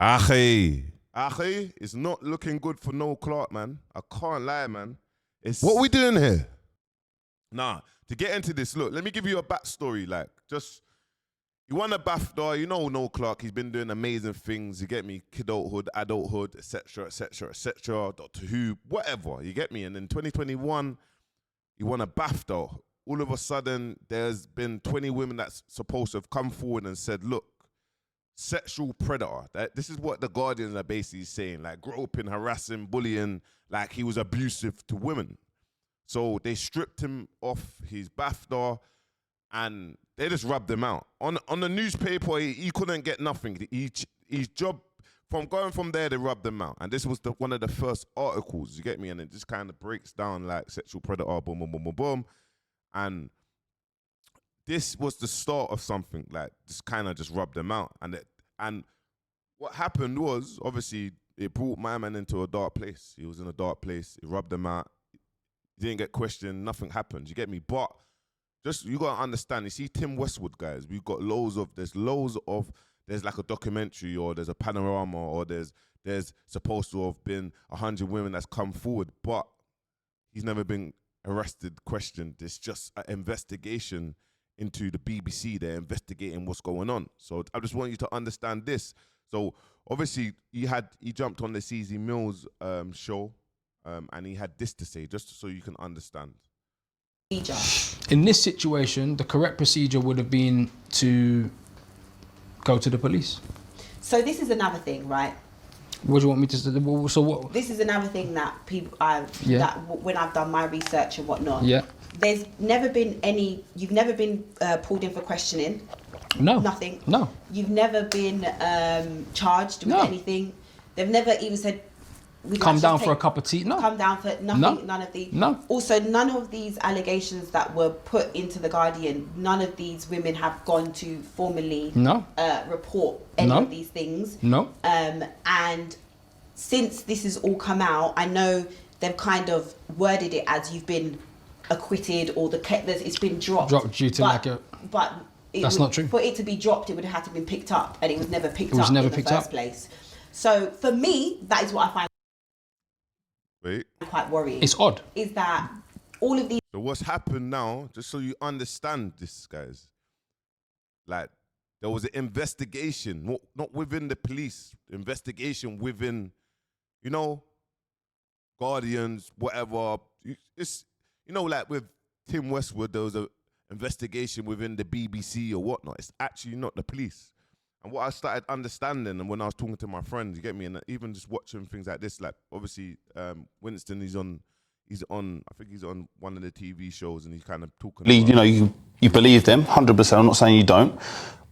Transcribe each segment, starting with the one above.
Ackhiii, it's not looking good for Noel Clarke, man. I can't lie, man. What are we doing here? Nah, to get into this, look, let me give you a backstory. Like, he won a BAFTA, you know Noel Clarke, he's been doing amazing things, you get me, kidulthood, adulthood, etc., etc., etc., Doctor Who, whatever, you get me? And in 2021, he won a BAFTA. All of a sudden, there's been 20 women that's supposed to have come forward and said, look, sexual predator. This is what the Guardians are basically saying, like groping, harassing, bullying, like he was abusive to women. So they stripped him off his BAFTA and they just rubbed him out. On the newspaper, he couldn't get nothing. His job, going from there, they rubbed him out. And this was one of the first articles, you get me? And it just kind of breaks down like sexual predator, boom, boom, boom, boom, boom. And this was the start of something, like just kind of just rubbed them out. And what happened was, obviously, it brought my man into a dark place. He was in a dark place. It rubbed them out. He didn't get questioned. Nothing happened. You get me? But just, you got to understand, you see Tim Westwood, guys, we've got there's like a documentary or there's a panorama or there's supposed to have been 100 women that's come forward, but he's never been arrested, questioned. It's just an investigation into the BBC. They're investigating what's going on. So I just want you to understand this. So obviously he jumped on the CZ Mills show and he had this to say, just so you can understand. In this situation, the correct procedure would have been to go to the police. So this is another thing, right? What do you want me to say? So what? This is another thing that that when I've done my research and whatnot. Yeah. There's never been you've never been pulled in for questioning. No. Nothing. No. You've never been charged with anything. They've never even said, come down for a cup of tea. No. Come down for nothing. No. None of the. No. Also, none of these allegations that were put into the Guardian, none of these women have gone to formally report any of these things. No. And since this has all come out, I know they've kind of worded it as you've been acquitted or it's been dropped. Dropped due to but that's not true. For it to be dropped, it would have had to have been picked up, and it was never picked up in the first place. So for me, that is what I find quite worrying. It's odd. Is that all of these... So what's happened now, just so you understand this, guys, like there was an investigation, not within the police, investigation within, you know, Guardians, whatever. It's, you know, like with Tim Westwood, there was an investigation within the BBC or whatnot. It's actually not the police. And what I started understanding, and when I was talking to my friends, you get me, and even just watching things like this, like obviously Winston, he's on, I think he's on one of the TV shows, and he's kind of talking about, you know, you believe them, 100%, I'm not saying you don't,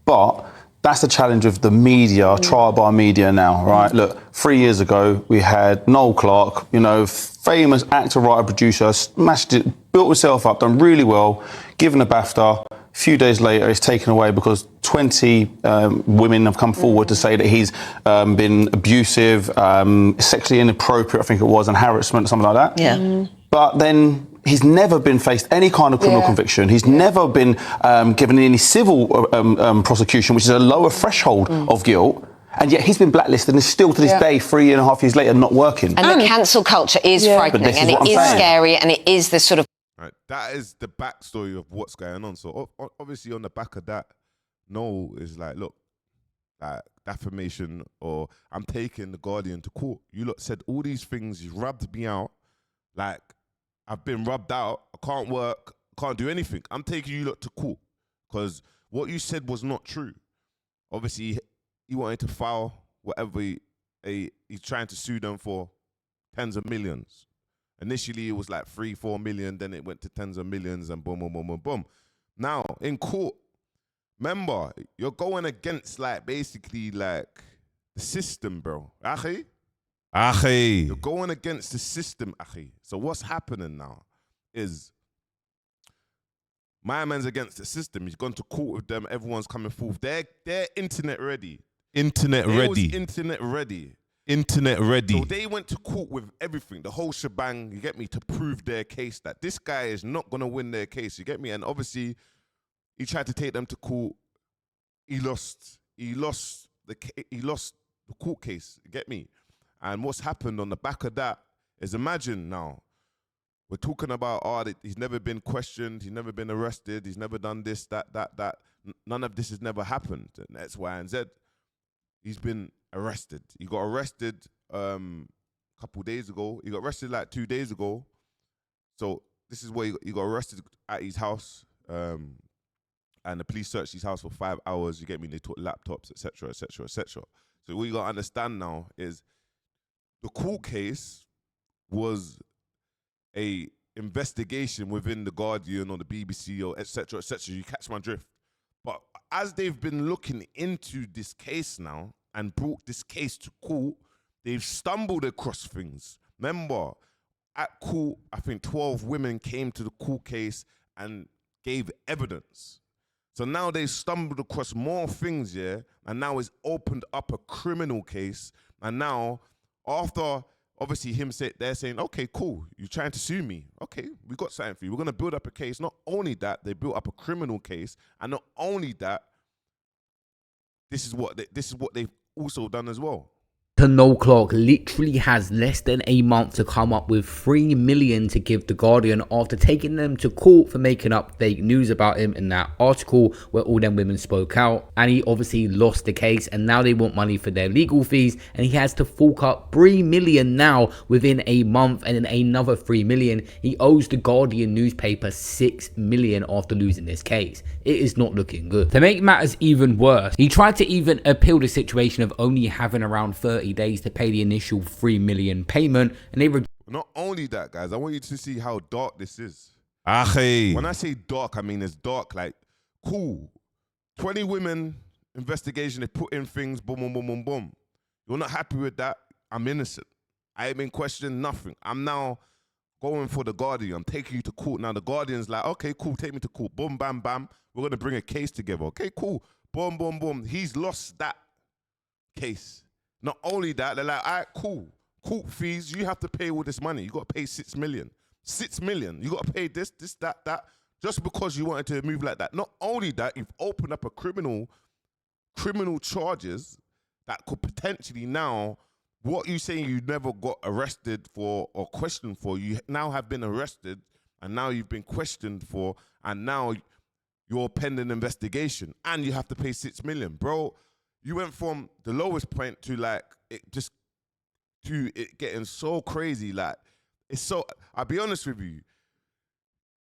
but that's the challenge of the media, trial by media now, right? Look, 3 years ago, we had Noel Clarke, you know, famous actor, writer, producer, smashed it, built himself up, done really well, given a BAFTA. A few days later, it's taken away because 20 women have come forward to say that he's been abusive, sexually inappropriate, I think it was, and harassment, something like that. Yeah. But then he's never been faced any kind of criminal conviction. He's never been given any civil prosecution, which is a lower threshold of guilt. And yet he's been blacklisted and is still to this day, 3.5 years later, not working. And the cancel culture is frightening, and it is scary, and it is the sort of... Right, that is the backstory of what's going on. So obviously on the back of that, Noel is like, look, like defamation, or I'm taking the Guardian to court. You lot said all these things, you rubbed me out. Like, I've been rubbed out, I can't work, can't do anything. I'm taking you lot to court because what you said was not true. Obviously, he wanted to file whatever he's trying to sue them for tens of millions. Initially, it was like 3-4 million, then it went to tens of millions and boom, boom, boom, boom, boom. Now, in court, remember, you're going against like basically like the system, bro. Ackhiii. You're going against the system, Ackhiii. So what's happening now is my man's against the system. He's gone to court with them. Everyone's coming forth. They're internet ready. Internet ready. So they went to court with everything, the whole shebang, you get me, to prove their case that this guy is not going to win their case, you get me? And obviously, he tried to take them to court. He lost the the court case. You get me? And what's happened on the back of that is, imagine now, we're talking about, he's never been questioned, he's never been arrested, he's never done this, that. None of this has never happened. And X, Y, and Z. He's been arrested. He got arrested a couple days ago. He got arrested like 2 days ago. So this is where he got arrested at his house. And the police searched his house for 5 hours. You get me? They took laptops, etc., etc., etc. So what you got to understand now is the court case was a investigation within the Guardian or the BBC or etc., etc. You catch my drift. But as they've been looking into this case now and brought this case to court, they've stumbled across things. Remember, at court, I think 12 women came to the court case and gave evidence. So now they've stumbled across more things, yeah, and now it's opened up a criminal case. And now, after obviously they're saying, okay, cool, you're trying to sue me. Okay, we got something for you. We're going to build up a case. Not only that, they built up a criminal case. And not only that, this is what they've also done as well. Noel Clarke literally has less than a month to come up with 3 million to give the Guardian after taking them to court for making up fake news about him in that article where all them women spoke out, and he obviously lost the case, and now they want money for their legal fees, and he has to fork up 3 million now within a month, and then another 3 million. He owes the Guardian newspaper 6 million after losing this case. It is not looking good. To make matters even worse, he tried to even appeal the situation of only having around 30 days to pay the initial 3 million payment, and they not only that, guys, I want you to see how dark this is. Ackhiii. When I say dark, I mean it's dark. Like, cool, 20 women investigation, they put in things, boom, boom, boom, boom, boom. You're not happy with that? I'm innocent. I ain't been questioned, nothing. I'm now going for the Guardian. I'm taking you to court. Now the Guardian's like, okay, cool, take me to court. Boom, bam, bam. We're gonna bring a case together. Okay, cool. Boom, boom, boom. He's lost that case. Not only that, they're like, all right, cool. Court fees, you have to pay all this money. You got to pay 6 million. 6 million. You got to pay this, that, just because you wanted to move like that. Not only that, you've opened up a criminal charges that could potentially now, what you saying you never got arrested for or questioned for, you now have been arrested, and now you've been questioned for, and now you're pending investigation, and you have to pay 6 million. Bro, you went from the lowest point to like it getting so crazy. Like, it's so, I'll be honest with you,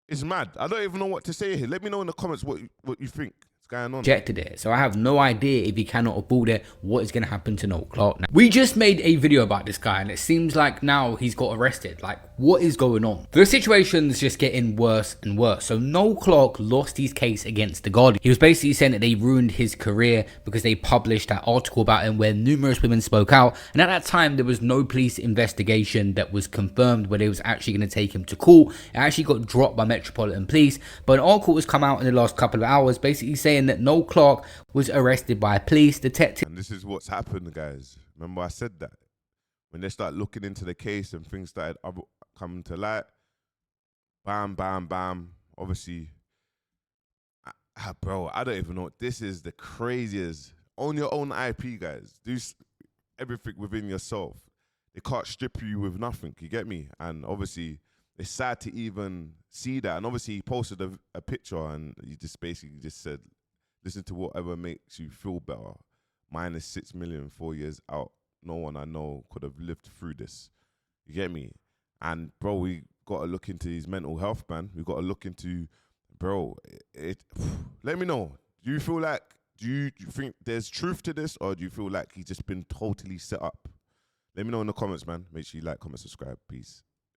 it's mad. I don't even know what to say here. Let me know in the comments what you think is going on. Rejected it, so I have no idea if he cannot afford it, what is going to happen to Noel Clarke now. We just made a video about this guy, and it seems like now he's got arrested. Like, what is going on? The situation's just getting worse and worse. So Noel Clarke lost his case against the Guardian. He was basically saying that they ruined his career because they published that article about him where numerous women spoke out, and at that time there was no police investigation that was confirmed where they was actually going to take him to court. It actually got dropped by Metropolitan Police, but an article has come out in the last couple of hours basically saying that Noel Clarke was arrested by a police detective. And this is what's happened, guys. Remember I said that? When they start looking into the case and things started coming to light, bam, bam, bam. Obviously, bro, I don't even know. This is the craziest. Own your own IP, guys. Do everything within yourself. They can't strip you with nothing, you get me? And obviously, it's sad to even see that. And obviously, he posted a picture and he just basically just said, listen to whatever makes you feel better. Minus 6 million, 4 years out. No one I know could have lived through this. You get me? And, bro, we got to look into his mental health, man. We got to look into, bro, let me know. Do you feel like, do you think there's truth to this, or do you feel like he's just been totally set up? Let me know in the comments, man. Make sure you like, comment, subscribe. Peace.